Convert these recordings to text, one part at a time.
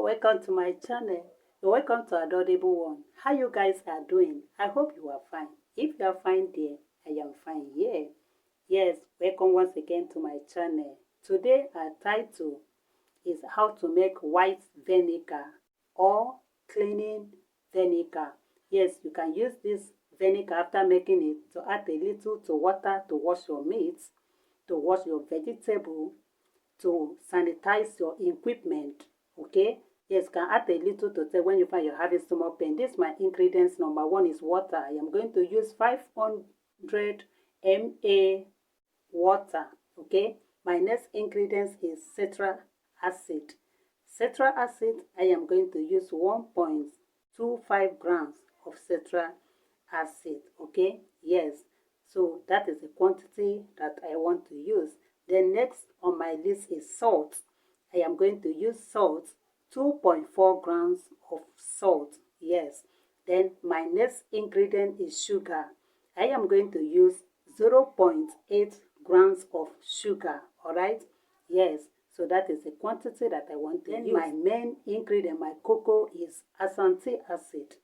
welcome to my channel. Welcome to Adorable One. How you guys are doing? I hope you are fine. If you are fine there, I am fine here. Yes, welcome once again to my channel. Today our title is how to make white vinegar or cleaning vinegar. Yes, you can use this vinegar after making it to add a little to water to wash your meat, to wash your vegetable, to sanitize your equipment. Okay, yes, can add a little to say when you find you're having stomach pain. This my ingredients. Number one is water. I am going to use 500 ml water. Okay, my next ingredients is citric acid. Citric acid, I am going to use 1.25 grams of citric acid. Okay, yes, so that is the quantity that I want to use. Then next on my list is salt. I am going to use salt, 2.4 grams of salt. Yes. Then my next ingredient is sugar. I am going to use 0.8 grams of sugar. Alright? Yes. So that is the quantity that I want to use. My main ingredient, my cocoa, is asante acid.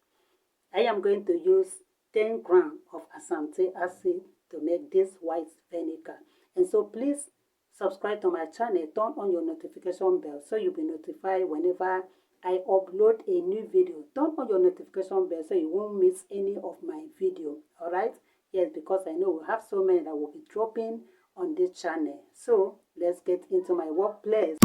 I am going to use 10 grams of asante acid to make this white vinegar. And so please subscribe to my channel, turn on your notification bell so you'll be notified whenever I upload a new video. Turn on your notification bell so you won't miss any of my video. Alright? Yes, because I know we have so many that will be dropping on this channel. So let's get into my workplace.